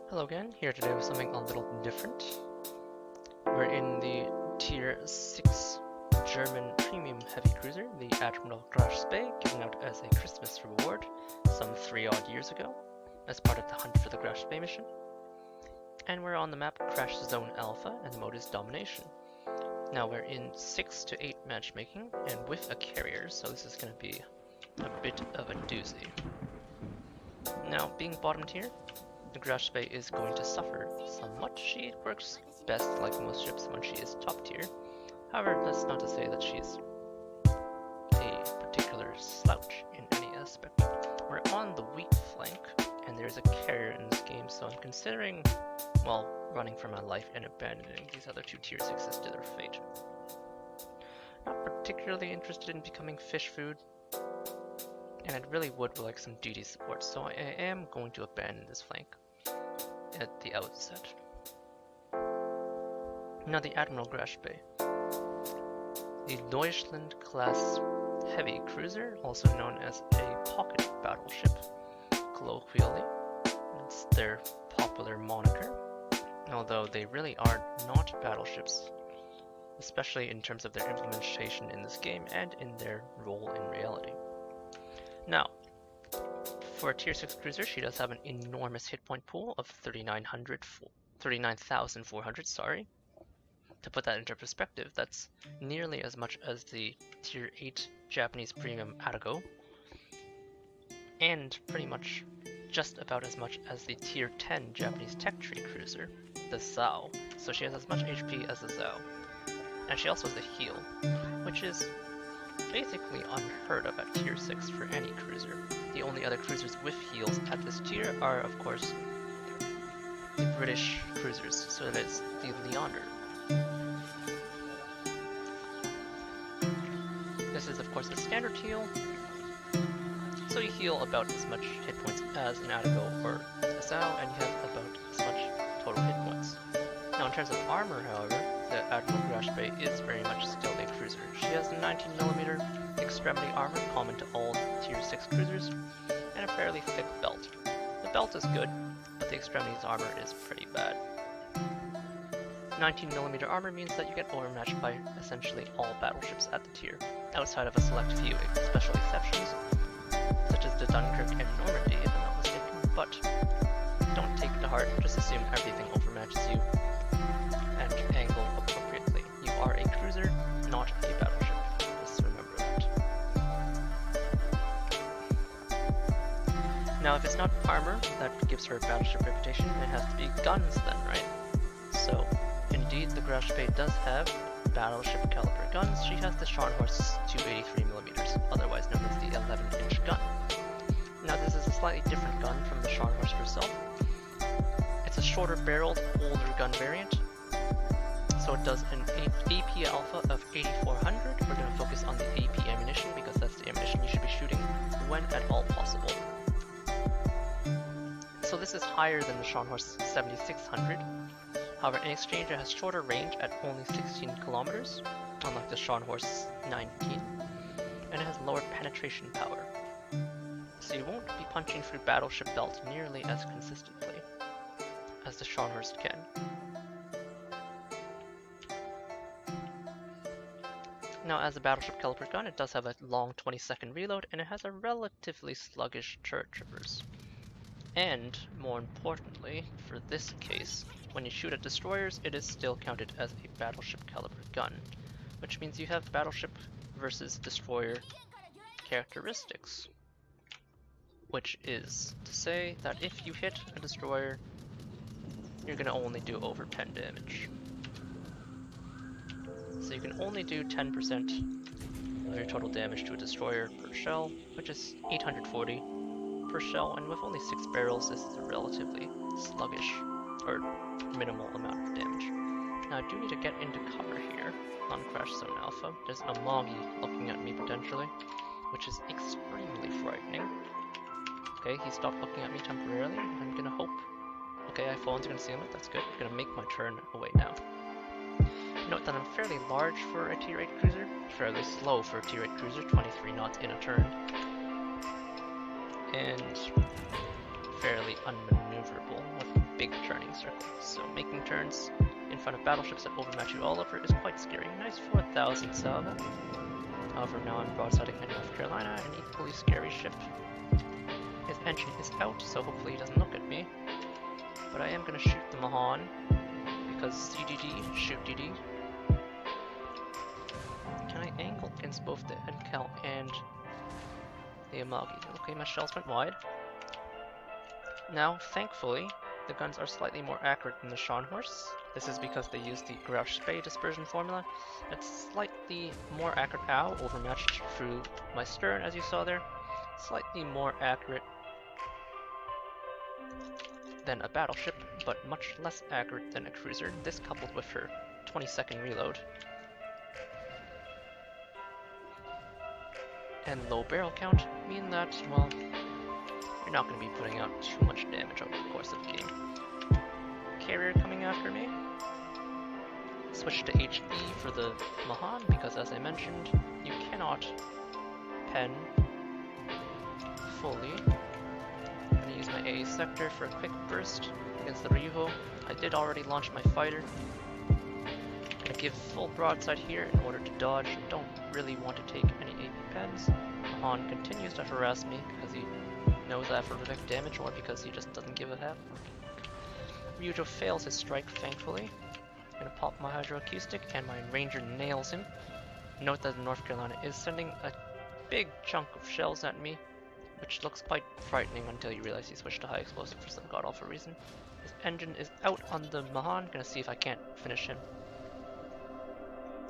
Hello again, here today with something a little different. We're in the Tier 6 German premium heavy cruiser, the Admiral Graf Spee, given out as a Christmas reward some 3 odd years ago, as part of the Hunt for the Graf Spee mission. And we're on the map Crash Zone Alpha, and the mode is Domination. Now we're in 6 to 8 matchmaking, and with a carrier, so this is going to be a bit of a doozy. Now, being bottom tier, the Graf Spee is going to suffer somewhat. She works best like most ships when she is top tier. However, that's not to say that she's a particular slouch in any aspect. We're on the weak flank, and there's a carrier in this game, so I'm considering, well, running for my life and abandoning these other two tier 6s to their fate. Not particularly interested in becoming fish food, and I really would like some duty support, so I am going to abandon this flank at the outset. Now the Admiral Graf Spee, the Deutschland class heavy cruiser, also known as a pocket battleship, colloquially. It's their popular moniker, although they really are not battleships, especially in terms of their implementation in this game and in their role in reality. Now, for a tier 6 cruiser, she does have an enormous hit point pool of 39,400, sorry. To put that into perspective, that's nearly as much as the tier 8 Japanese premium Atago, and pretty much just about as much as the tier 10 Japanese tech tree cruiser, the Zao. So she has as much HP as the Zao. And she also has a heal, which is basically unheard of at tier 6 for any cruiser. The only other cruisers with heals at this tier are, of course, the British cruisers, so that is the Leander. This is, of course, a standard heal, so you heal about as much hit points as an Atago or a Zao, and you have about as much total hit points. Now, in terms of armor, however, the Admiral Graf Spee is very much still a cruiser. She has the 19mm extremity armor common to all tier 6 cruisers, and a fairly thick belt. The belt is good, but the extremities armor is pretty bad. 19mm armor means that you get overmatched by essentially all battleships at the tier, outside of a select few special exceptions, such as the Dunkirk and Normandy, if I'm not mistaken, but don't take it to heart, just assume everything overmatches you and angle appropriately. You are a cruiser, not a battleship. Just remember that. Now, if it's not armor that gives her a battleship reputation, it has to be guns then, right? So, indeed, the Graf Spee does have battleship caliber guns. She has the Scharnhorst 283mm, otherwise known as the 11-inch gun. Now, this is a slightly different gun from the Scharnhorst herself. It's a shorter barreled, older gun variant. So it does an AP alpha of 8400. We're going to focus on the AP ammunition because that's the ammunition you should be shooting when at all possible. So this is higher than the Scharnhorst 7600. However, in exchange it has shorter range at only 16 kilometers, unlike the Scharnhorst 19, and it has lower penetration power. So you won't be punching through battleship belts nearly as consistently as the Scharnhorst can. Now, as a battleship caliber gun, it does have a long 20-second reload, and it has a relatively sluggish turret traverse. And, more importantly, for this case, when you shoot at destroyers, it is still counted as a battleship caliber gun, which means you have battleship versus destroyer characteristics, which is to say that if you hit a destroyer, you're going to only do over 10 damage. So you can only do 10% of your total damage to a destroyer per shell, which is 840 per shell, and with only 6 barrels, this is a relatively sluggish, or minimal amount of damage. Now I do need to get into cover here on Crash Zone Alpha. There's a Moggy looking at me potentially, which is extremely frightening. Okay, he stopped looking at me temporarily. I'm gonna hope. Okay, I fall into concealment, that's good. I'm gonna make my turn away now. Note that I'm fairly large for a tier 8 cruiser, fairly slow for a tier 8 cruiser, 23 knots in a turn, and fairly unmaneuverable. What big turning circle. So making turns in front of battleships that overmatch you all over is quite scary. Nice 4,000 salvo. However, now I'm broadsiding my North Carolina, an equally scary ship. His engine is out, so hopefully he doesn't look at me. But I am going to shoot the Mahan, because CDD, shoot DD. Can I angle against both the Encal and the Amagi? Okay, my shells went wide. Now, thankfully, the guns are slightly more accurate than the Scharnhorst. This is because they use the Graf Spee dispersion formula. It's slightly more accurate. Ow, overmatched through my stern, as you saw there. Slightly more accurate than a battleship, but much less accurate than a cruiser. This coupled with her 20-second reload and low barrel count mean that, well, you're not going to be putting out too much damage over the course of the game. Carrier coming after me. Switch to HE for the Mahan because, as I mentioned, you cannot pen fully. I'm going to use my A sector for a quick burst against the Ryuho. I did already launch my fighter. I'm going to give full broadside here in order to dodge. Don't really want to take any AP pens. Mahan continues to harass me because he knows I have horrific damage, or because he just doesn't give a half. Ryuho fails his strike, thankfully. I'm gonna pop my hydroacoustic, and my ranger nails him. Note that North Carolina is sending a big chunk of shells at me, which looks quite frightening until you realize he switched to high explosive for some god-awful reason. His engine is out on the Mahan, gonna see if I can't finish him.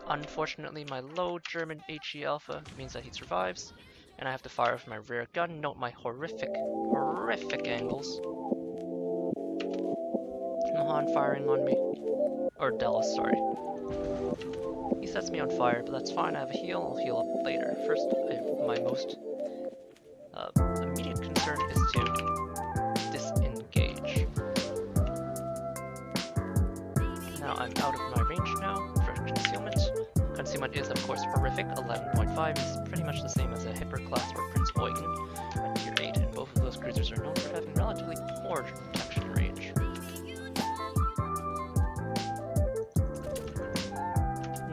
Unfortunately, my low German HE Alpha means that he survives, and I have to fire with my rear gun. Note my horrific angles. Mahan firing on me. Or Dallas, sorry. He sets me on fire, but that's fine. I have a heal. I'll heal up later. First, my most immediate concern is to disengage. Now I'm out of my range now for concealment. Concealment is, of course, horrific. 11.5 is pretty much the same as a Hipper class or Prince Eugen at tier 8, and both of those cruisers are known for having relatively poor detection range.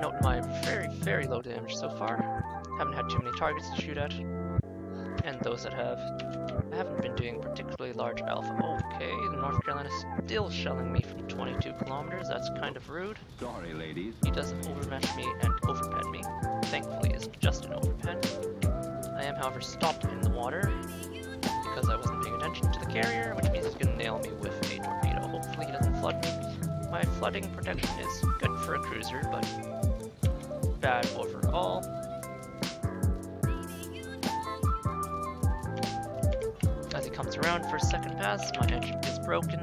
Note my very low damage so far. Haven't had too many targets to shoot at, and those that have, I haven't been doing particularly large alpha. Okay, the North Carolina's still shelling me from 22 kilometers. That's kind of rude. Sorry, ladies. He doesn't overmatch me and overpen me. Thankfully, it's just an overpen. I am, however, stopped in the water because I wasn't paying attention to the carrier, which means he's gonna nail me with a torpedo. Hopefully, he doesn't flood me. My flooding protection is good for a cruiser, but bad overall. As he comes around for a second pass, my engine is broken.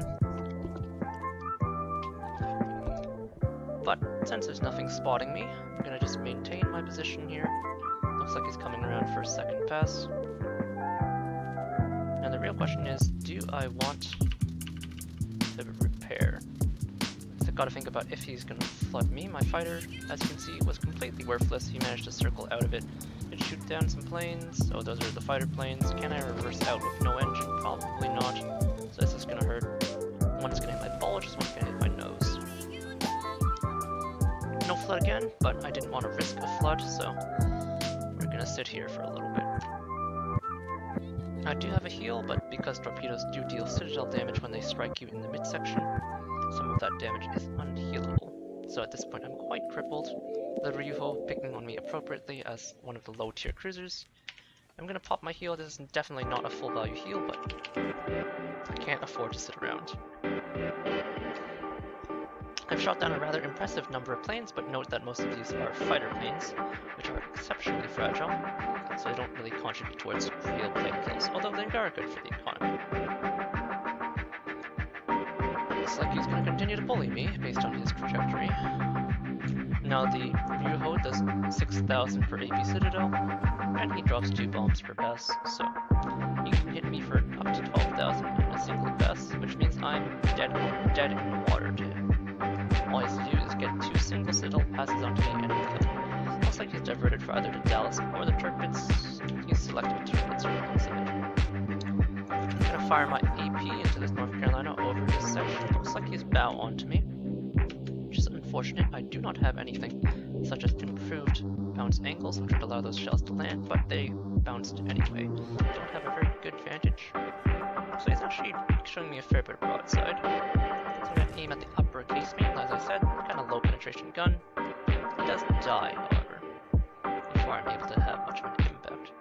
But since there's nothing spotting me, I'm gonna just maintain my position here. Looks like he's coming around for a second pass. And the real question is, do I want to repair? I've got to think about if he's gonna flood me. My fighter, as you can see, was completely worthless. He managed to circle out of it and shoot down some planes. Oh, those are the fighter planes. Can I reverse out with no engine? Probably not. So this is gonna hurt. One's gonna hit my bulge, one's gonna hit my nose. No flood again, but I didn't want to risk a flood, so we're gonna sit here for a little bit. I do have a heal, but because torpedoes do deal citadel damage when they strike you in the midsection, some of that damage is unhealable. So at this point I'm quite crippled. The Ryuho picking on me appropriately as one of the low tier cruisers. I'm gonna pop my heal. This is definitely not a full value heal, but I can't afford to sit around. I've shot down a rather impressive number of planes, but note that most of these are fighter planes, which are exceptionally fragile, so they don't really contribute towards real plane kills, although they are good for the economy. Looks like he's going to continue to bully me, based on his trajectory. Now the Ryuho does 6,000 per AP Citadel, and he drops 2 bombs per pass, so he can hit me for up to 12,000 in a single pass, which means I'm dead in the water to him. All he has to do is get 2 single Citadel passes onto me and kill him. Looks like he's diverted for either the Dallas or the Tirpitz. He's selected Tirpitz or considered. I'm gonna fire my AP into this North Carolina over this section. bow onto me, which is unfortunate. I do not have anything such as improved bounce angles, which would allow those shells to land, but they bounced anyway. Don't have a very good vantage. So he's actually showing me a fair bit of broadside. So I'm going to aim at the upper casemate, as I said, kind of low penetration gun. He does die, however, before I'm able to have much of an impact.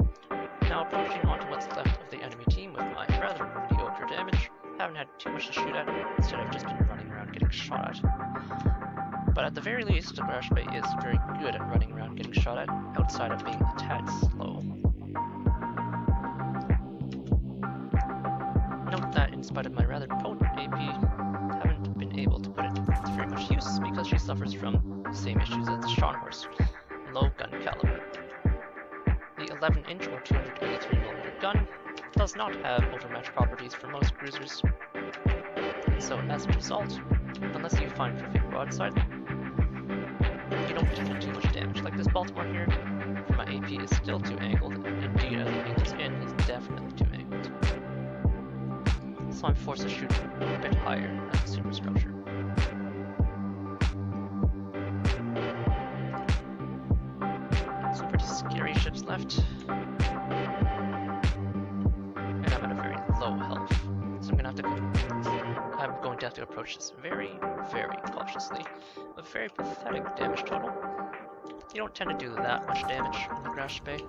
Now approaching onto what's left of the enemy team with my rather mediocre damage. Haven't had too much to shoot at, instead I've just been running around getting shot at. But at the very least, Graf Spee is very good at running around getting shot at, outside of being a tad slow. Note that in spite of my rather potent AP, haven't been able to put it to very much use because she suffers from the same issues as the Scharnhorst, low gun caliber. The 11-inch or 283mm gun does not have overmatch properties for most cruisers, so as a result, unless you find perfect broadside, you don't get to do too much damage. Like this Baltimore here, for my AP is still too angled, and indeed as it angles in, is definitely too angled. So I'm forced to shoot a bit higher as a superstructure. Some pretty scary ships left. And I'm at a very low health. So I'm going to have to approach this very, very cautiously. A very pathetic damage total. You don't tend to do that much damage on the Graf Spee.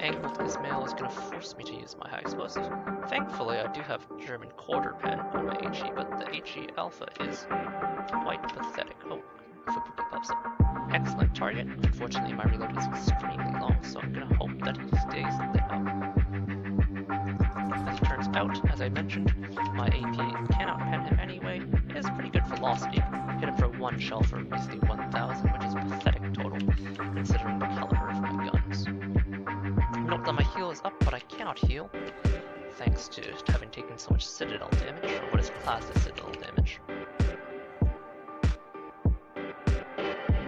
Angled Ismail is going to force me to use my high explosive. Thankfully, I do have German quarter pen on my HE, but the HE Alpha is quite pathetic. Oh, Fubuki pops up. Excellent target. Unfortunately, my reload is extremely long, so I'm going to hope that he stays lit up. As it turns out, as I mentioned, my AP cannot pen him anyway. It is pretty good velocity. Hit him for one shell for basically 1,000, which is a pathetic total, considering the caliber of my guns. Note that my heal is up, but I cannot heal, thanks to having taken so much citadel damage, or what is classed as citadel damage.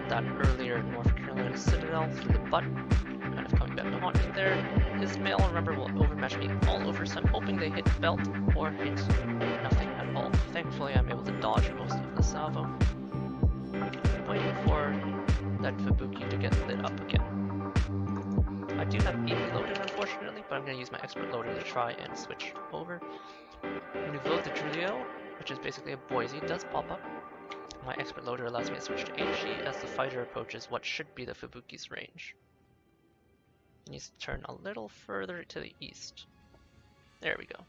That earlier North Carolina citadel through the butt, kind of coming back to haunt me there. Ismail, remember, will overmatch me all over, so I'm hoping they hit belt or hit nothing at all. Thankfully, I'm able to dodge most of the salvo. Waiting for that Fubuki to get lit up again. I do have AP loaded, unfortunately, but I'm going to use my expert loader to try and switch over. Nouveau de Julio, which is basically a Boise, does pop up. My expert loader allows me to switch to HE as the fighter approaches what should be the Fubuki's range. He needs to turn a little further to the east. There we go.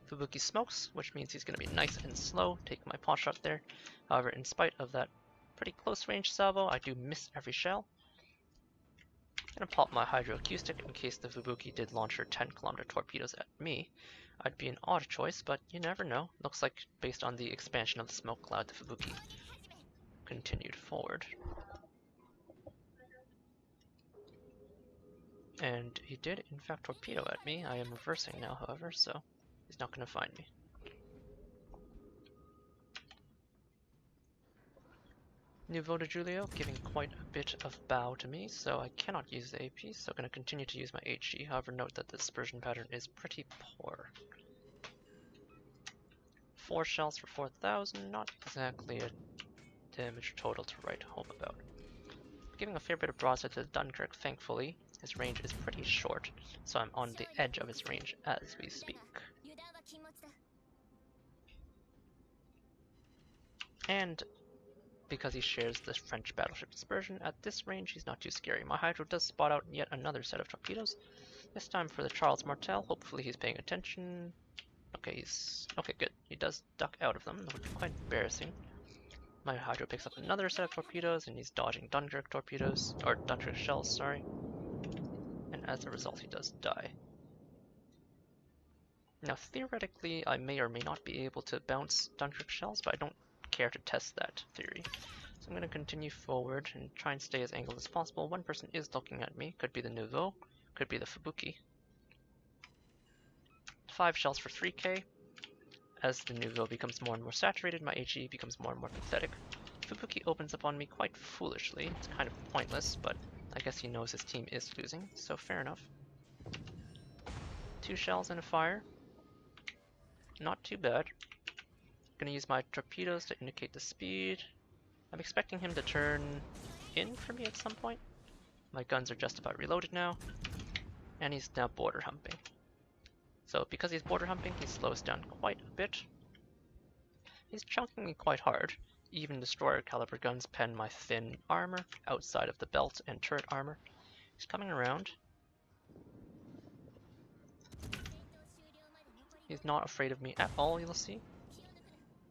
Fubuki smokes, which means he's going to be nice and slow, taking my pot shot there. However, in spite of that pretty close range salvo, I do miss every shell. I'm going to pop my hydroacoustic in case the Fubuki did launch her 10-kilometer torpedoes at me. I'd be an odd choice, but you never know. Looks like, based on the expansion of the smoke cloud, the Fubuki continued forward. And he did, in fact, torpedo at me. I am reversing now, however, so he's not going to find me. Nouveau de Julio giving quite a bit of bow to me, so I cannot use the AP, so I'm going to continue to use my HE. However, note that the dispersion pattern is pretty poor. 4 shells for 4,000, not exactly a damage total to write home about. Giving a fair bit of broadside to Dunkirk, thankfully. His range is pretty short, so I'm on the edge of his range as we speak. And because he shares the French battleship dispersion, at this range he's not too scary. My Hydro does spot out yet another set of torpedoes. This time for the Charles Martel. Hopefully he's paying attention. Okay, okay, good. He does duck out of them, which is quite embarrassing. My Hydro picks up another set of torpedoes, and he's dodging Dunkirk torpedoes, or Dunkirk shells, sorry. And as a result, he does die. Now, theoretically, I may or may not be able to bounce Dunkirk shells, but I don't care to test that theory. So I'm going to continue forward and try and stay as angled as possible. One person is looking at me. Could be the Nouveau, could be the Fubuki. 5 shells for 3k. As the Nouveau becomes more and more saturated, my HE becomes more and more pathetic. Fubuki opens up on me quite foolishly. It's kind of pointless, but I guess he knows his team is losing, so fair enough. 2 shells and a fire. Not too bad. Gonna use my torpedoes to indicate the speed. I'm expecting him to turn in for me at some point. My guns are just about reloaded now. And he's now border humping. So because he's border humping, he slows down quite a bit. He's chunking me quite hard. Even destroyer caliber guns pen my thin armor outside of the belt and turret armor. He's coming around. He's not afraid of me at all, you'll see.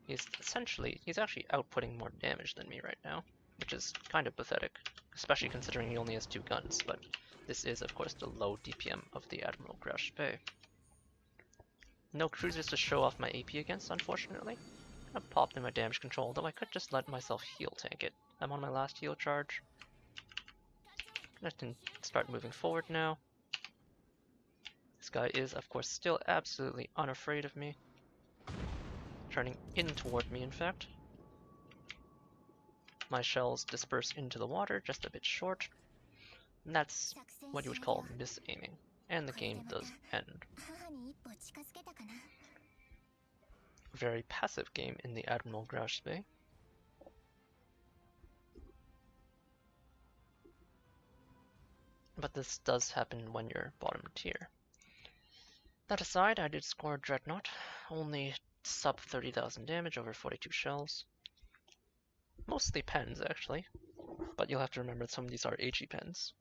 He's actually outputting more damage than me right now, which is kind of pathetic, especially considering he only has 2 guns, but this is of course the low DPM of the Admiral Graf Spee. No cruisers to show off my AP against, unfortunately. I popped in my damage control, though I could just let myself heal tank it. I'm on my last heal charge. I can start moving forward now. This guy is, of course, still absolutely unafraid of me. Turning in toward me, in fact. My shells disperse into the water, just a bit short. And that's what you would call misaiming. And the game does end. Very passive game in the Admiral Graf Spee. But this does happen when you're bottom tier. That aside, I did score Dreadnought, only sub 30,000 damage over 42 shells. Mostly pens, actually, but you'll have to remember that some of these are HE pens.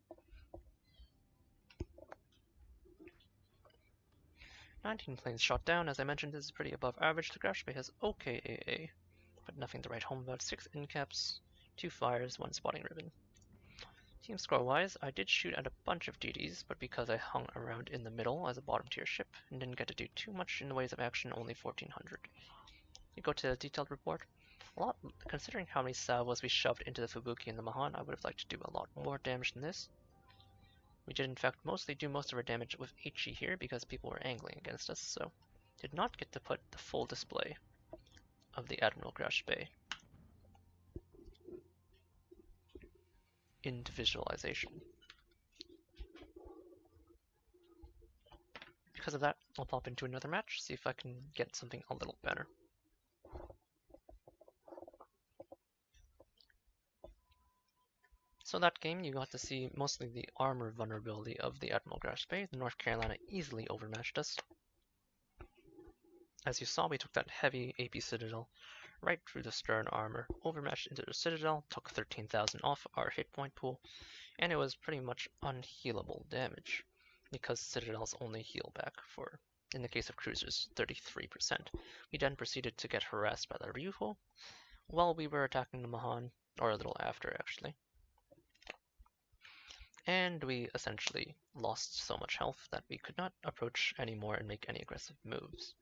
19 planes shot down. As I mentioned, this is pretty above average. The Graf Spee has okay AA, but nothing to write home about. 6 incaps, 2 fires, 1 spotting ribbon. Team score-wise, I did shoot at a bunch of DDs, but because I hung around in the middle as a bottom-tier ship and didn't get to do too much in the ways of action, only 1400. You go to the detailed report. Considering how many salvos we shoved into the Fubuki and the Mahan, I would have liked to do a lot more damage than this. We did in fact do most of our damage with HE here because people were angling against us, so did not get to put the full display of the Admiral Graf Spee into visualization. Because of that, I'll pop into another match, see if I can get something a little better. So that game, you got to see mostly the armor vulnerability of the Admiral Graf Spee. The North Carolina easily overmatched us. As you saw, we took that heavy AP Citadel right through the stern armor, overmatched into the Citadel, took 13,000 off our hit point pool, and it was pretty much unhealable damage, because Citadels only heal back for, in the case of cruisers, 33%. We then proceeded to get harassed by the Ryuho while we were attacking the Mahan, or a little after actually. And we essentially lost so much health that we could not approach anymore and make any aggressive moves.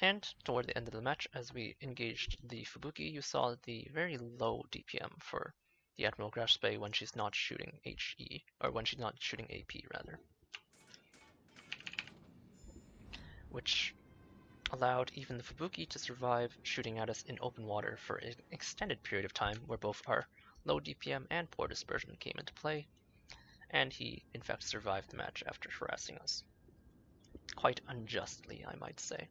And toward the end of the match, as we engaged the Fubuki, you saw the very low DPM for the Admiral Graf Spee when she's not shooting HE, or when she's not shooting AP rather. Which allowed even the Fubuki to survive shooting at us in open water for an extended period of time where both our low DPM and poor dispersion came into play, and he in fact survived the match after harassing us. Quite unjustly, I might say.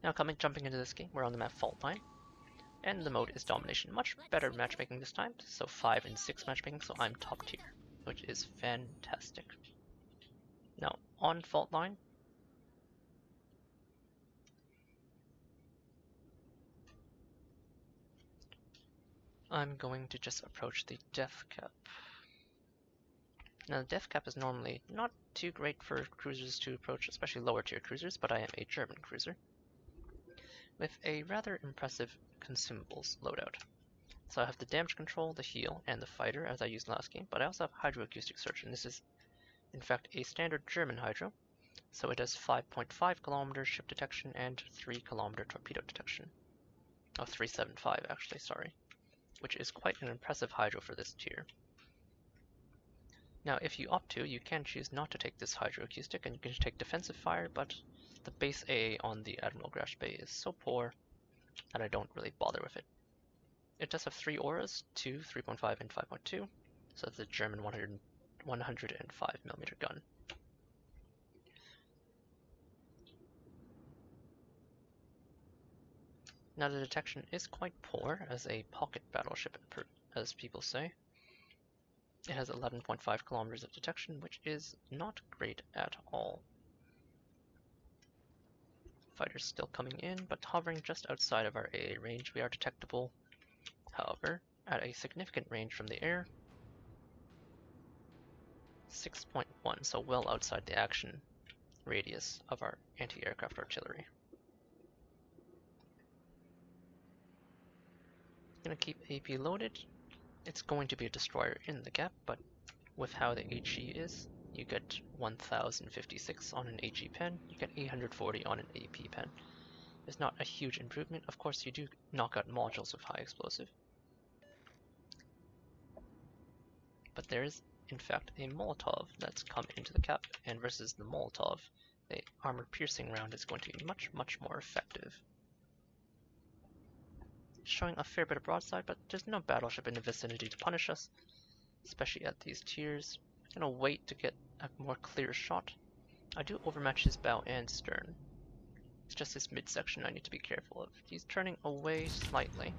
Now jumping into this game, we're on the map Fault Line, and the mode is Domination. Much better matchmaking this time, so 5 and 6 matchmaking, so I'm top tier, which is fantastic. Now, on Fault Line, I'm going to just approach the Death Cap. Now, the Death Cap is normally not too great for cruisers to approach, especially lower tier cruisers, but I am a German cruiser with a rather impressive consumables loadout. So I have the damage control, the heal, and the fighter as I used last game, but I also have hydroacoustic search, and this is in fact a standard German hydro. So it has 5.5 kilometer ship detection and 3 kilometer torpedo detection. Oh, 375 actually, sorry. Which is quite an impressive hydro for this tier. Now if you opt to, you can choose not to take this hydroacoustic and you can take defensive fire, but the base AA on the Admiral Graf Spee is so poor that I don't really bother with it. It does have 3 auras, 2, 3.5, and 5.2, so it's a German 105mm gun. Now the detection is quite poor as a pocket battleship, as people say. It has 11.5 kilometers of detection, which is not great at all. Fighters still coming in, but hovering just outside of our AA range. We are detectable, however, at a significant range from the air. 6.1, so well outside the action radius of our anti-aircraft artillery. Gonna keep AP loaded. It's going to be a destroyer in the gap, but with how the HE is, you get 1056 on an HE pen, you get 840 on an AP pen. There's not a huge improvement. Of course, you do knock out modules with high explosive. But there is, in fact, a Molotov that's come into the cap, and versus the Molotov, the armor-piercing round is going to be much, much more effective. Showing a fair bit of broadside, but there's no battleship in the vicinity to punish us, especially at these tiers. I'm gonna wait to get a more clear shot. I do overmatch his bow and stern. It's just his midsection I need to be careful of. He's turning away slightly.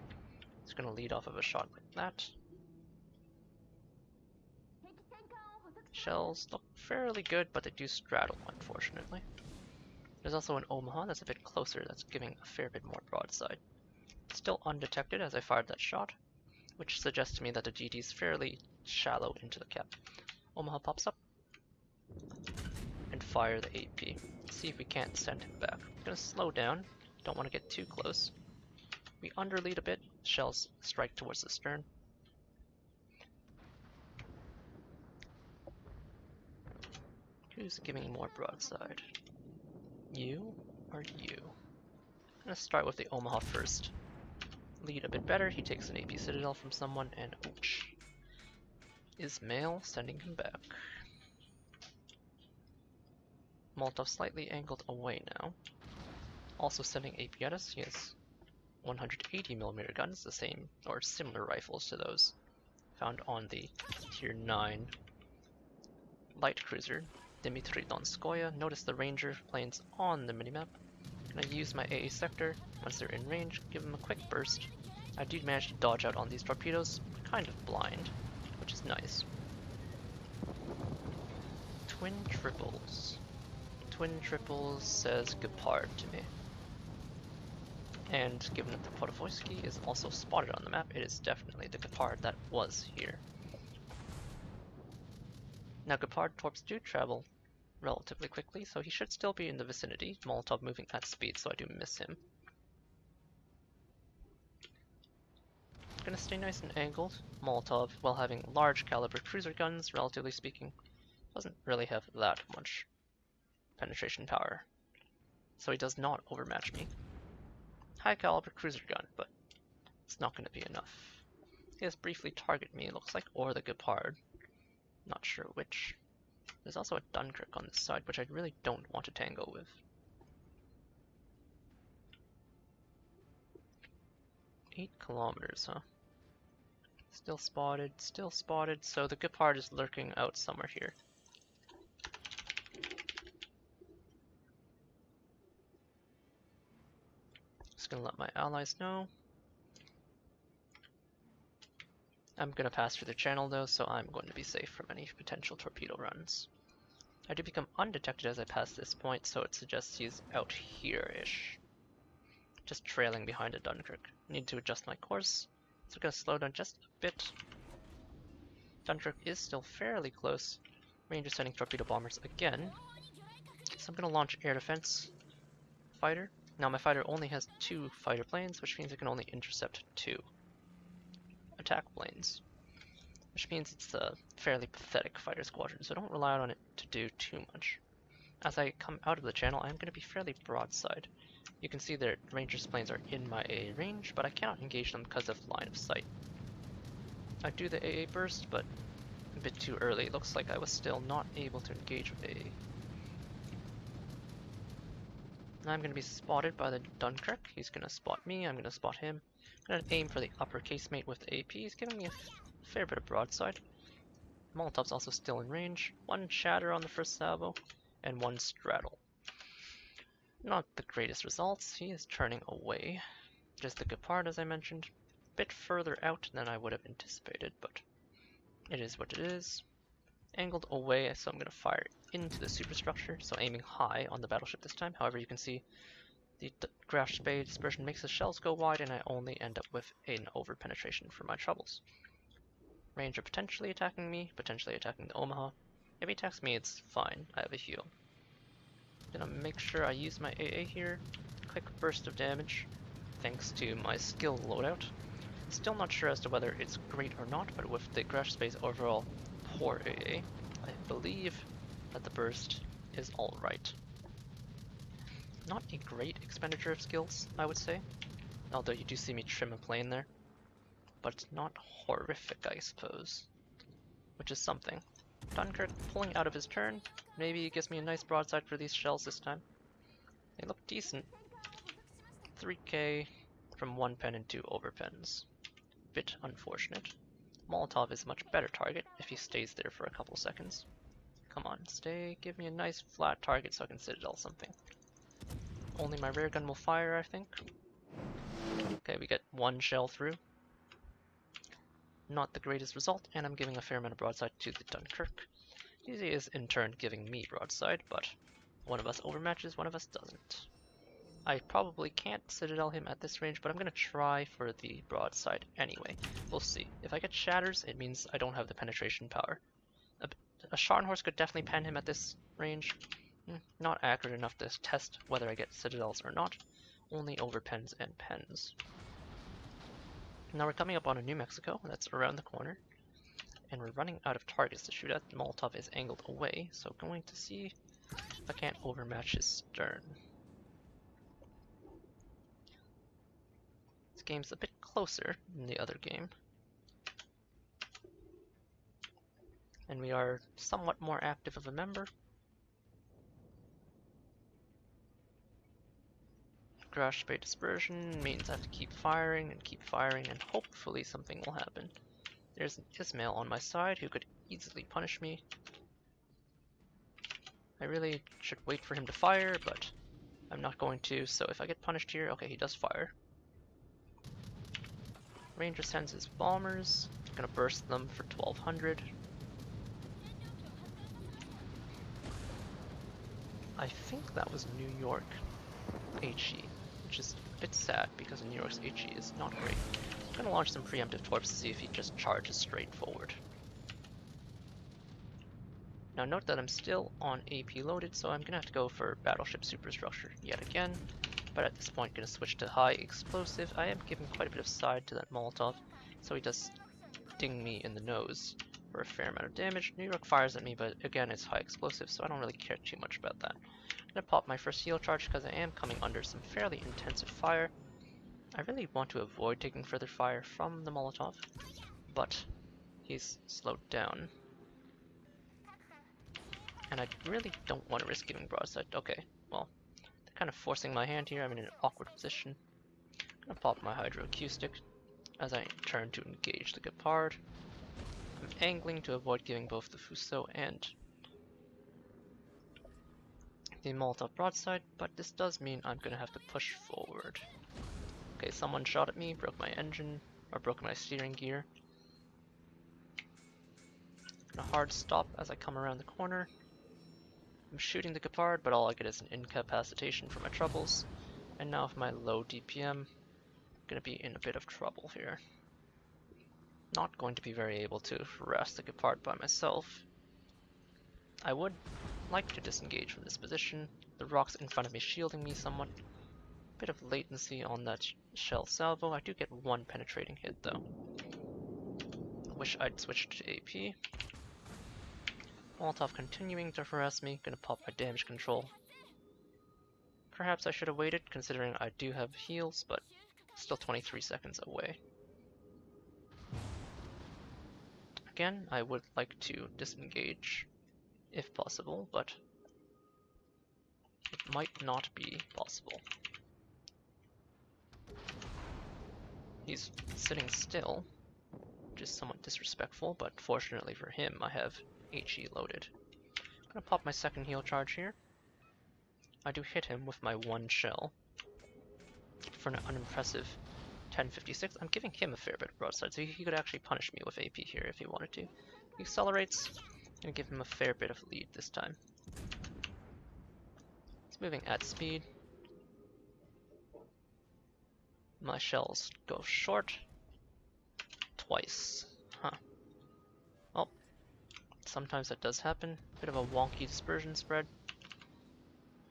He's gonna lead off of a shot like that. Shells look fairly good, but they do straddle, unfortunately. There's also an Omaha that's a bit closer, that's giving a fair bit more broadside. Still undetected as I fired that shot, which suggests to me that the GD is fairly shallow into the cap. Omaha pops up and fire the AP. See if we can't send him back. I'm gonna slow down, don't want to get too close. We underlead a bit, shells strike towards the stern. Who's giving more broadside? You or you? I'm gonna start with the Omaha first. Lead a bit better, he takes an AP citadel from someone, and ouch. Ismail sending him back. Molotov slightly angled away now. Also sending AP at us, he has 180mm guns, the same or similar rifles to those found on the tier 9 light cruiser, Dmitry Donskoye. Notice the Ranger planes on the minimap. I'm gonna use my AA sector. Once they're in range, give them a quick burst. I do manage to dodge out on these torpedoes, kind of blind, which is nice. Twin triples. Twin triples says Gepard to me. And given that the Podovoisky is also spotted on the map, it is definitely the Gepard that was here. Now Gepard torps do travel relatively quickly, so he should still be in the vicinity. Molotov moving at speed, so I do miss him. Gonna stay nice and angled. Molotov, while having large caliber cruiser guns, relatively speaking, doesn't really have that much penetration power. So he does not overmatch me. High caliber cruiser gun, but it's not gonna be enough. He has briefly targeted me, it looks like, or the Gepard. Not sure which. There's also a Dunkirk on this side, which I really don't want to tango with. 8 kilometers, huh? Still spotted, so the Gepard is lurking out somewhere here. Just gonna let my allies know. I'm gonna pass through the channel though, so I'm going to be safe from any potential torpedo runs. I do become undetected as I pass this point, so it suggests he's out here-ish. Just trailing behind a Dunkirk. Need to adjust my course, so I'm gonna slow down just a bit. Dunkirk is still fairly close. Ranger sending torpedo bombers again. So I'm gonna launch air defense fighter. Now my fighter only has 2 fighter planes, which means it can only intercept 2 attack planes. Which means it's a fairly pathetic fighter squadron, so don't rely on it to do too much. As I come out of the channel, I'm going to be fairly broadside. You can see that Ranger's planes are in my AA range, but I cannot engage them because of line of sight. I do the AA burst, but a bit too early. It looks like I was still not able to engage with AA. Now I'm going to be spotted by the Dunkirk. He's going to spot me, I'm going to spot him. I'm going to aim for the upper casemate with the AP. He's giving me a fair bit of broadside. Molotov's also still in range. 1 shatter on the first salvo, and 1 straddle. Not the greatest results. He is turning away. Just the Gepard, as I mentioned. A bit further out than I would have anticipated, but it is what it is. Angled away, so I'm going to fire into the superstructure, so aiming high on the battleship this time. However, you can see the Graf Spee dispersion makes the shells go wide, and I only end up with an over-penetration for my troubles. Ranger potentially attacking me, potentially attacking the Omaha. If he attacks me, it's fine. I have a heal. Gonna make sure I use my AA here. Quick burst of damage, thanks to my skill loadout. Still not sure as to whether it's great or not, but with the Graf Spee's overall poor AA, I believe that the burst is alright. Not a great expenditure of skills, I would say, although you do see me trim a plane there, but not horrific, I suppose, which is something. Dunkirk pulling out of his turn, maybe he gives me a nice broadside for these shells this time. They look decent. 3k from 1 pen and 2 overpens. Bit unfortunate. Molotov is a much better target if he stays there for a couple seconds. Come on, stay, give me a nice flat target so I can citadel something. Only my rear gun will fire, I think. Okay, we get 1 shell through. Not the greatest result, and I'm giving a fair amount of broadside to the Dunkirk. He is in turn giving me broadside, but one of us overmatches, one of us doesn't. I probably can't citadel him at this range, but I'm going to try for the broadside anyway. We'll see. If I get shatters, it means I don't have the penetration power. A Scharnhorst could definitely pen him at this range. Not accurate enough to test whether I get citadels or not. Only overpens and pens. Now we're coming up on a New Mexico, that's around the corner. And we're running out of targets to shoot at. The Molotov is angled away, so going to see if I can't overmatch his stern. This game's a bit closer than the other game. And we are somewhat more active of a member. Graf Spee dispersion means I have to keep firing, and hopefully something will happen. There's an Ismail on my side who could easily punish me. I really should wait for him to fire, but I'm not going to, so if I get punished here, okay, he does fire. Ranger sends his bombers. I'm gonna burst them for 1200. I think that was New York HE, which is a bit sad because New York's HE is not great. I'm gonna launch some preemptive torps to see if he just charges straight forward. Now note that I'm still on AP loaded, so I'm gonna have to go for Battleship superstructure yet again. But at this point, gonna switch to high explosive. I am giving quite a bit of side to that Molotov, so he does ding me in the nose for a fair amount of damage. New York fires at me, but again, it's high explosive, so I don't really care too much about that. I'm gonna pop my first heal charge because I am coming under some fairly intensive fire. I really want to avoid taking further fire from the Molotov, but he's slowed down. And I really don't want to risk giving broadside. Okay, well, they're kind of forcing my hand here. I'm in an awkward position. I'm gonna pop my hydroacoustic as I turn to engage the Gepard. I'm angling to avoid giving both the Fuso and the Molotov broadside, but this does mean I'm gonna have to push forward. Okay, someone shot at me, broke my engine, or broke my steering gear. A hard stop as I come around the corner. I'm shooting the Gepard, but all I get is an incapacitation for my troubles. And now with my low DPM, I'm gonna be in a bit of trouble here. Not going to be very able to harass the Gepard by myself. I would like to disengage from this position. The rocks in front of me shielding me somewhat. Bit of latency on that shell salvo. I do get 1 penetrating hit though. Wish I'd switched to AP. Molotov continuing to harass me. Gonna pop my damage control. Perhaps I should have waited considering I do have heals, but still 23 seconds away. Again, I would like to disengage if possible, but it might not be possible. He's sitting still, which is somewhat disrespectful, but fortunately for him, I have HE loaded. I'm gonna pop my second heal charge here. I do hit him with my 1 shell. for an unimpressive 1056. I'm giving him a fair bit of broadside, so he could actually punish me with AP here if he wanted to. He accelerates, and give him a fair bit of lead this time. It's moving at speed. My shells go short twice. Huh. Well, sometimes that does happen. Bit of a wonky dispersion spread.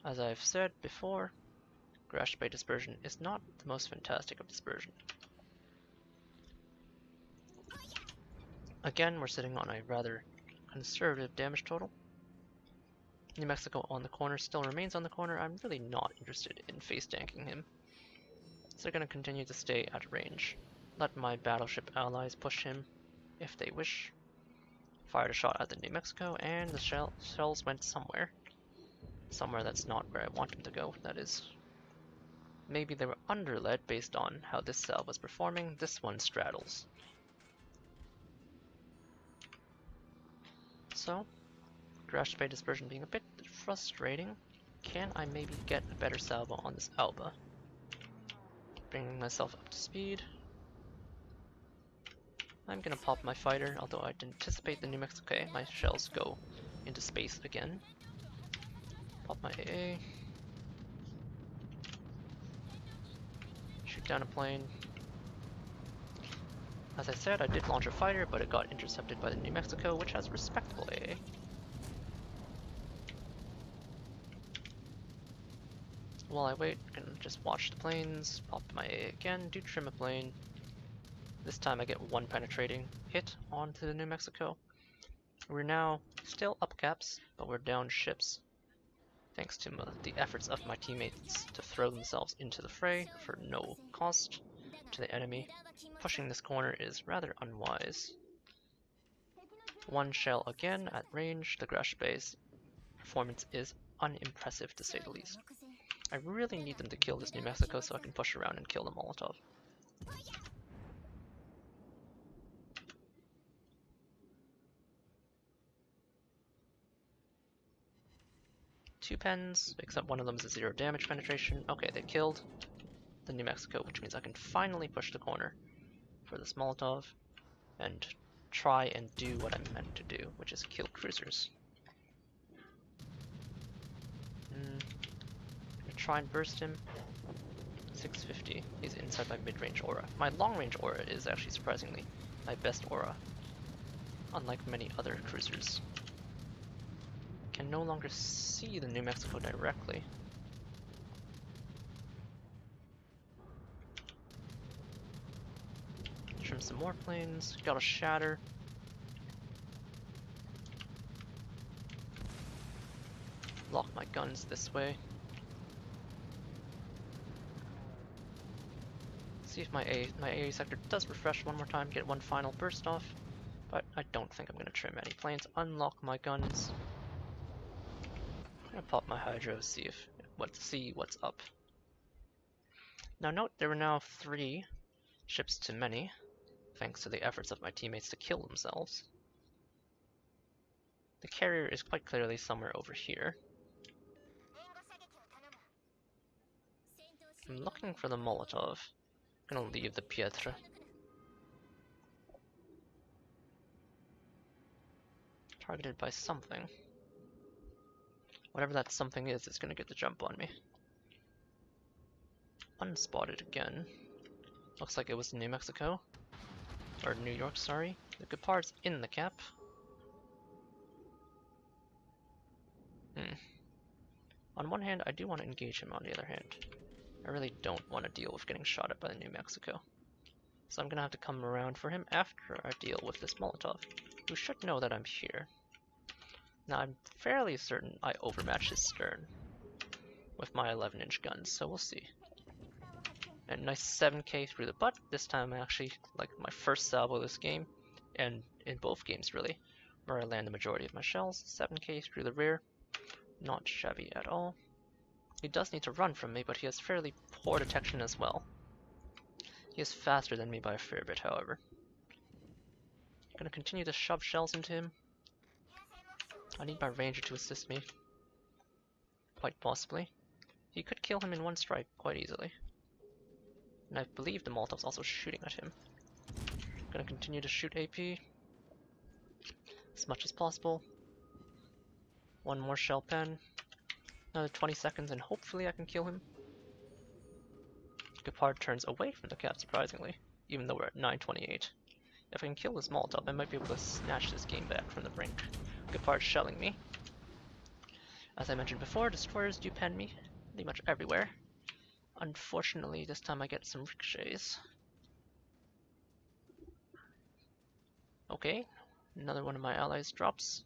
As I've said before, Graf Spee dispersion is not the most fantastic of dispersion. Again, we're sitting on a rather conservative damage total. New Mexico on the corner still remains on the corner. I'm really not interested in face tanking him. So they're going to continue to stay at range. Let my battleship allies push him if they wish. Fired a shot at the New Mexico, and the shells went somewhere. Somewhere that's not where I want them to go, that is. Maybe they were underled based on how this cell was performing. This one straddles. So, Graf Spee dispersion being a bit frustrating. Can I maybe get a better salvo on this Alba? Bringing myself up to speed. I'm gonna pop my fighter, although I didn't anticipate the New Mexico. Okay, my shells go into space again. Pop my AA. Shoot down a plane. As I said, I did launch a fighter, but it got intercepted by the New Mexico, which has respectable AA. While I wait, I can just watch the planes, pop my AA again, do trim a plane. This time I get one penetrating hit onto the New Mexico. We're now still up caps, but we're down ships. Thanks to the efforts of my teammates to throw themselves into the fray for no cost to the enemy. Pushing this corner is rather unwise. One shell again at range. The Graf Spee's performance is unimpressive to say the least. I really need them to kill this New Mexico so I can push around and kill the Molotov. Two pens, except one of them is a 0 damage penetration. Okay, they killed the New Mexico, which means I can finally push the corner for this Molotov and try and do what I'm meant to do, which is kill cruisers. I'm gonna try and burst him. 650. He's inside my mid-range aura. My long-range aura is actually surprisingly my best aura, unlike many other cruisers. Can no longer see the New Mexico directly. Trim some more planes. Got a shatter. Lock my guns this way. See if my AA sector does refresh one more time, get one final burst off. But I don't think I'm gonna trim any planes. Unlock my guns. I'm gonna pop my hydro, see what's up. Now note there were now 3 ships to many, thanks to the efforts of my teammates to kill themselves. The carrier is quite clearly somewhere over here. I'm looking for the Molotov. I'm gonna leave the Pietre. Targeted by something. Whatever that something is, it's gonna get the jump on me. Unspotted again. Looks like it was New Mexico. Or New York, sorry. The good part's in the cap. On one hand, I do want to engage him. On the other hand, I really don't want to deal with getting shot at by the New Mexico. So I'm gonna have to come around for him after I deal with this Molotov, who should know that I'm here. Now I'm fairly certain I overmatch his stern with my 11-inch guns, so we'll see. And nice 7k through the butt. This time I actually like my first salvo this game, and in both games really, where I land the majority of my shells. 7k through the rear, not shabby at all. He does need to run from me, but he has fairly poor detection as well. He is faster than me by a fair bit, however. I'm gonna continue to shove shells into him. I need my ranger to assist me. Quite possibly. He could kill him in one strike quite easily. And I believe the Molotov's also shooting at him. Gonna continue to shoot AP as much as possible. One more shell pen. Another 20 seconds and hopefully I can kill him. Gepard turns away from the cap surprisingly, even though we're at 928. If I can kill this Molotov, I might be able to snatch this game back from the brink. Gepard's shelling me. As I mentioned before, destroyers do pen me pretty much everywhere. Unfortunately, this time I get some ricochets. Okay, another one of my allies drops.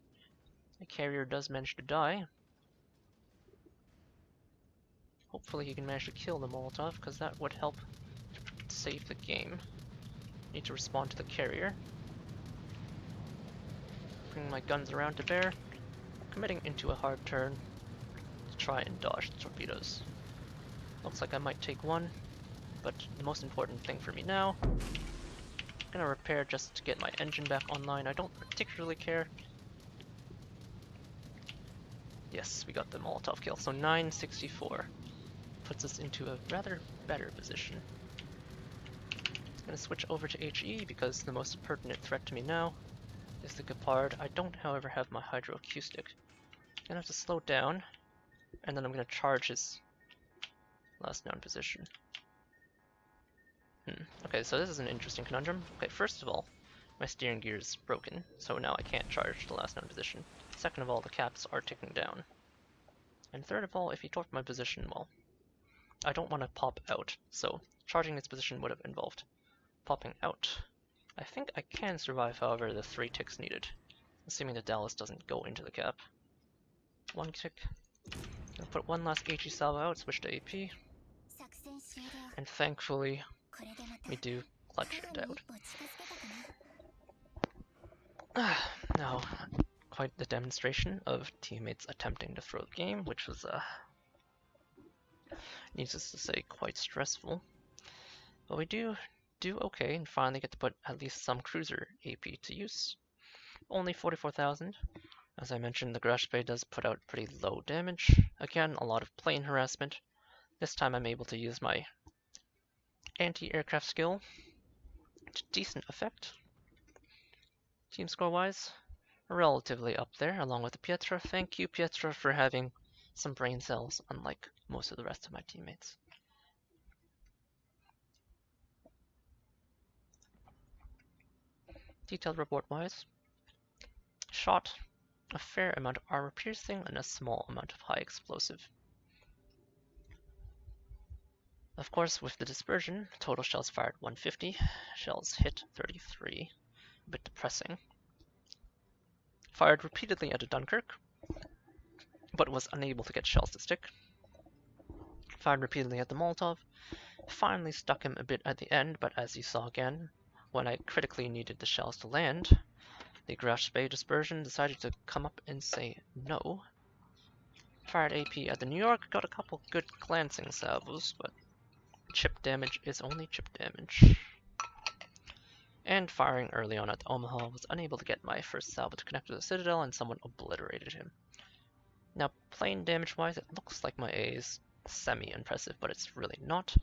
The carrier does manage to die. Hopefully he can manage to kill the Molotov, because that would help save the game. Need to respond to the carrier. Bring my guns around to bear. Committing into a hard turn to try and dodge the torpedoes. Looks like I might take one, but the most important thing for me now, I'm gonna repair just to get my engine back online. I don't particularly care. Yes, we got the Molotov kill, so 964 puts us into a rather better position. I'm gonna switch over to HE because the most pertinent threat to me now is the Gepard. I don't, however, have my hydroacoustic. I'm gonna have to slow down, and then I'm gonna charge his last known position. Okay, so this is an interesting conundrum. Okay, first of all, my steering gear is broken, so now I can't charge the last known position. Second of all, the caps are ticking down. And third of all, if he torped my position, well, I don't want to pop out, so charging this position would have involved popping out. I think I can survive, however, the 3 ticks needed, assuming the Dallas doesn't go into the cap. 1 tick. Gonna put one last HE salvo out, switch to AP. And thankfully, we do clutch it out. Now, quite the demonstration of teammates attempting to throw the game, which was, needless to say, quite stressful. But we do okay and finally get to put at least some cruiser AP to use. Only 44,000. As I mentioned, the Graf Spee does put out pretty low damage. Again, a lot of plane harassment. This time I'm able to use my anti-aircraft skill to decent effect. Team score wise, relatively up there along with the Pietra. Thank you, Pietra, for having some brain cells, unlike most of the rest of my teammates. Detailed report wise, shot a fair amount of armor piercing and a small amount of high explosive. Of course, with the dispersion, total shells fired 150, shells hit 33, a bit depressing. Fired repeatedly at a Dunkirk, but was unable to get shells to stick. Fired repeatedly at the Molotov, finally stuck him a bit at the end, but as you saw again, when I critically needed the shells to land, the Graf Spee dispersion decided to come up and say no. Fired AP at the New York, got a couple good glancing salvos, but chip damage is only chip damage. And firing early on at the Omaha, was unable to get my first salvo to connect to the Citadel, and someone obliterated him. Now, plane damage wise, it looks like my A is semi-impressive, but it's really not.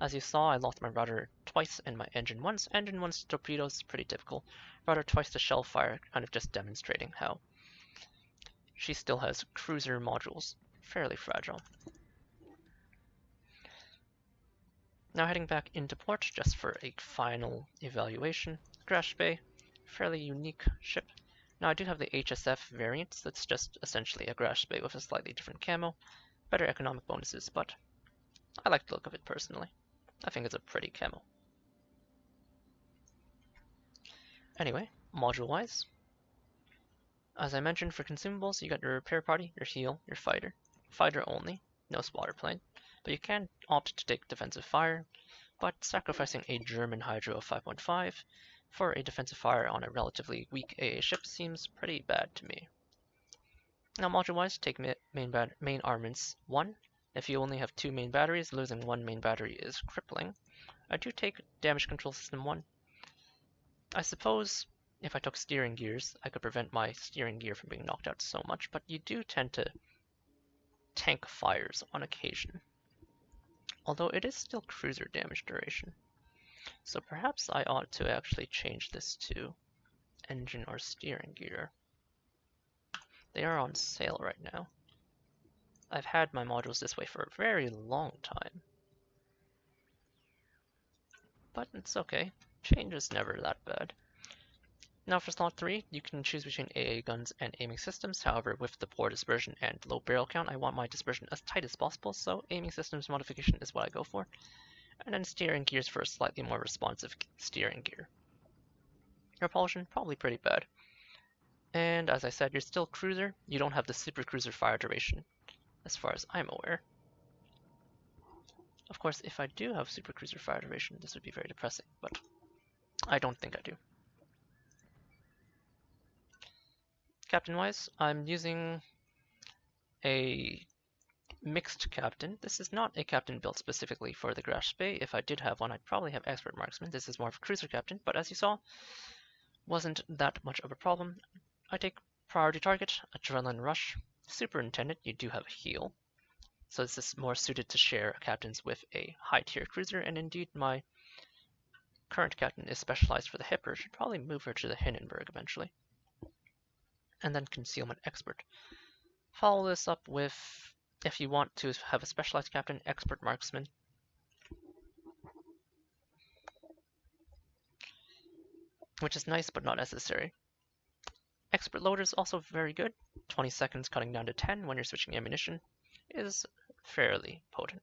As you saw, I lost my rudder twice and my engine once. Engine once torpedoes is pretty typical. Rudder twice to shell fire, kind of just demonstrating how she still has cruiser modules, fairly fragile. Now heading back into port just for a final evaluation. Graf Spee, fairly unique ship. Now I do have the HSF variant, that's just essentially a Graf Spee with a slightly different camo. Better economic bonuses, but I like the look of it personally. I think it's a pretty camo. Anyway, module-wise, as I mentioned, for consumables, you got your repair party, your heal, your fighter. Fighter only, no spotter plane, but you can opt to take defensive fire, but sacrificing a German Hydro of 5.5 for a defensive fire on a relatively weak AA ship seems pretty bad to me. Now module-wise, take main armaments 1. If you only have 2 main batteries, losing 1 main battery is crippling. I do take damage control system 1. I suppose if I took steering gears, I could prevent my steering gear from being knocked out so much, but you do tend to tank fires on occasion. although it is still cruiser damage duration. So perhaps I ought to actually change this to engine or steering gear. They are on sale right now. I've had my modules this way for a very long time. But it's okay. Change is never that bad. Now for slot 3, you can choose between AA guns and aiming systems. However, with the poor dispersion and low barrel count, I want my dispersion as tight as possible, so aiming systems modification is what I go for. And then steering gears for a slightly more responsive steering gear. Repulsion, probably pretty bad. And as I said, you're still cruiser. You don't have the super cruiser fire duration, as far as I'm aware. Of course, if I do have super cruiser fire duration, this would be very depressing, but I don't think I do. Captain-wise, I'm using a mixed captain. This is not a captain built specifically for the Graf Spee. If I did have one, I'd probably have expert marksman. This is more of a cruiser captain, but as you saw, wasn't that much of a problem. I take priority target, adrenaline rush, superintendent. You do have a heal, so this is more suited to share captains with a high tier cruiser, and indeed my current captain is specialized for the Hipper. Should probably move her to the Hindenburg eventually. And then concealment expert. Follow this up with, if you want to have a specialized captain, expert marksman. Which is nice but not necessary. Expert loader is also very good. 20 seconds cutting down to 10 when you're switching ammunition is fairly potent.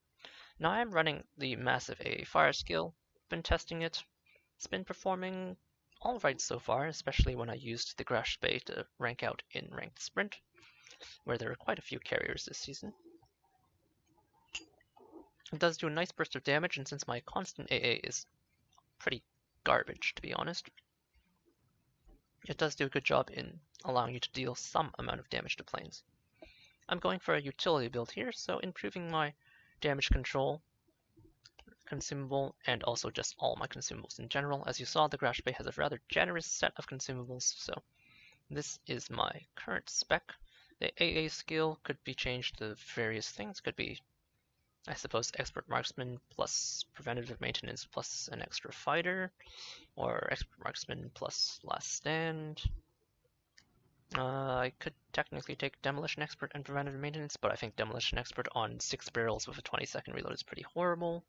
Now I'm running the massive AA fire skill. Been testing it. It's been performing alright so far, especially when I used the Graf Spee to rank out in ranked sprint, where there are quite a few carriers this season. It does do a nice burst of damage, and since my constant AA is pretty garbage, to be honest, it does do a good job in allowing you to deal some amount of damage to planes. I'm going for a utility build here, so improving my damage control consumable and also just all my consumables in general. As you saw, the Graf Spee has a rather generous set of consumables, so this is my current spec. The AA skill could be changed to various things. Could be, I suppose, expert marksman plus preventative maintenance plus an extra fighter, or expert marksman plus last stand. I could technically take demolition expert and preventative maintenance, but I think demolition expert on 6 barrels with a 20-second reload is pretty horrible.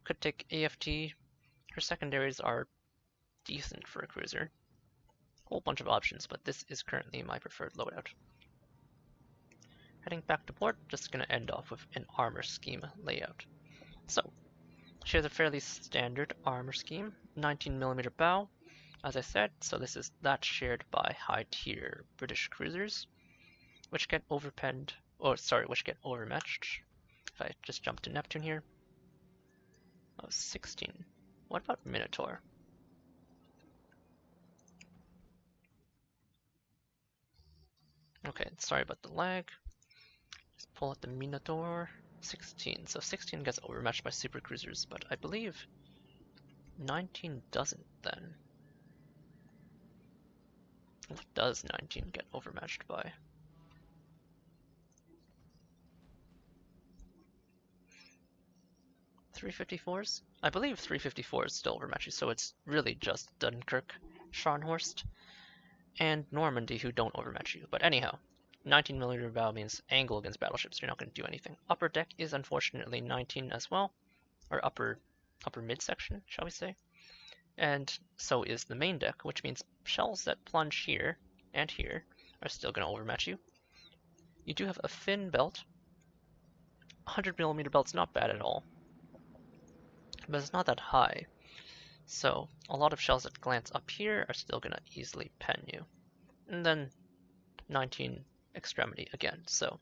Could take AFT. Her secondaries are decent for a cruiser. Whole bunch of options, but this is currently my preferred loadout. Heading back to port, just going to end off with an armor scheme layout. So, she has a fairly standard armor scheme, 19mm bow, as I said, so this is that shared by high tier British cruisers, which get overmatched. If I just jump to Neptune here. Oh, 16. What about Minotaur? Okay, sorry about the lag. Just pull out the Minotaur. 16. So 16 gets overmatched by super cruisers, but I believe 19 doesn't then. What does 19 get overmatched by? .354s? I believe 354s still overmatch you, so it's really just Dunkirk, Scharnhorst, and Normandy who don't overmatch you. But anyhow, 19mm bow means angle against battleships. You're not going to do anything. Upper deck is unfortunately 19 as well, or upper midsection, shall we say. And so is the main deck, which means shells that plunge here and here are still going to overmatch you. You do have a fin belt. 100mm belt's not bad at all, but it's not that high. So a lot of shells that glance up here are still going to easily pen you. And then 19 extremity again. So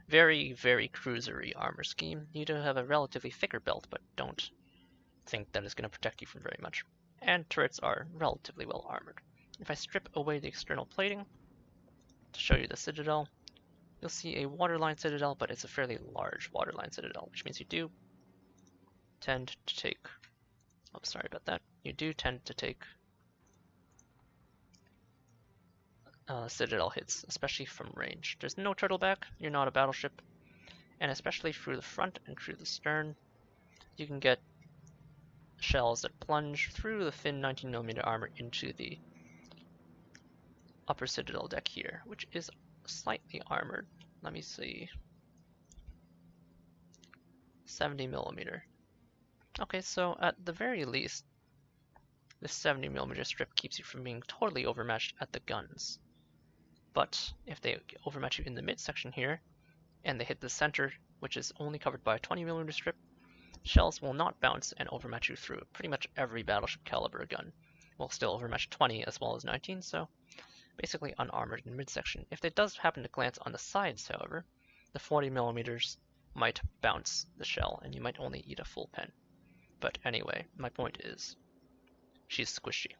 very, very cruisery armor scheme. You do have a relatively thicker belt, but don't think that is going to protect you from very much. And turrets are relatively well armored. If I strip away the external plating to show you the citadel, you'll see a waterline citadel, but it's a fairly large waterline citadel, which means you do tend to take, oh, sorry about that, you do tend to take citadel hits, especially from range. There's no turtleback, you're not a battleship, and especially through the front and through the stern, you can get shells that plunge through the thin 19mm armor into the upper citadel deck here, which is slightly armored. Let me see. 70mm. Okay, so at the very least, this 70mm strip keeps you from being totally overmatched at the guns. But if they overmatch you in the midsection here, and they hit the center, which is only covered by a 20mm strip, shells will not bounce and overmatch you through pretty much every Battleship caliber gun. Will still overmatch 20 as well as 19, so basically unarmored in midsection. If it does happen to glance on the sides, however, the 40mm might bounce the shell, and you might only eat a full pen. But anyway, my point is, she's squishy,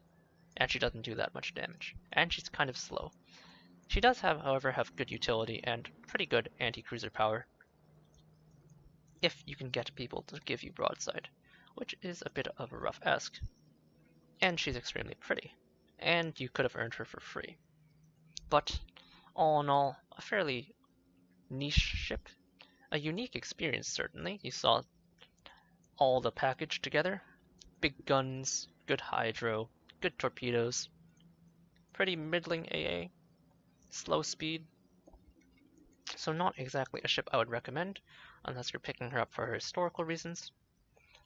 and she doesn't do that much damage, and she's kind of slow. She does, however, have good utility and pretty good anti-cruiser power, if you can get people to give you broadside, which is a bit of a rough ask. And she's extremely pretty, and you could have earned her for free. But all in all, a fairly niche ship, a unique experience certainly. You saw all the package together, big guns, good hydro, good torpedoes, pretty middling AA, slow speed, so not exactly a ship I would recommend unless you're picking her up for historical reasons,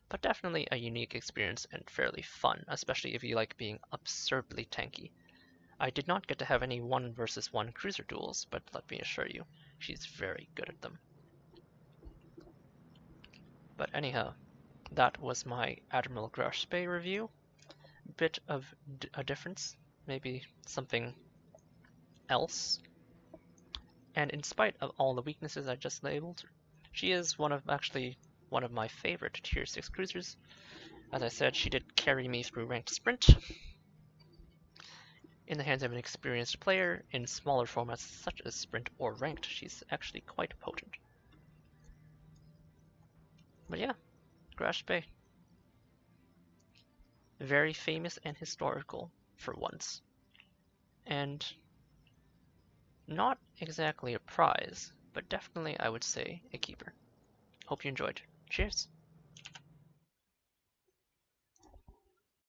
but definitely a unique experience and fairly fun, especially if you like being absurdly tanky. I did not get to have any 1 versus 1 cruiser duels, but let me assure you, she's very good at them. But anyhow, that was my Admiral Graf Spee review. Bit of a difference, maybe something else. And in spite of all the weaknesses I just labeled, she is one of my favorite tier 6 cruisers. As I said, she did carry me through ranked sprint. In the hands of an experienced player, in smaller formats such as sprint or ranked, she's actually quite potent. But yeah, Graf Spee. Very famous and historical for once. And not exactly a prize, but definitely I would say a keeper. Hope you enjoyed. Cheers!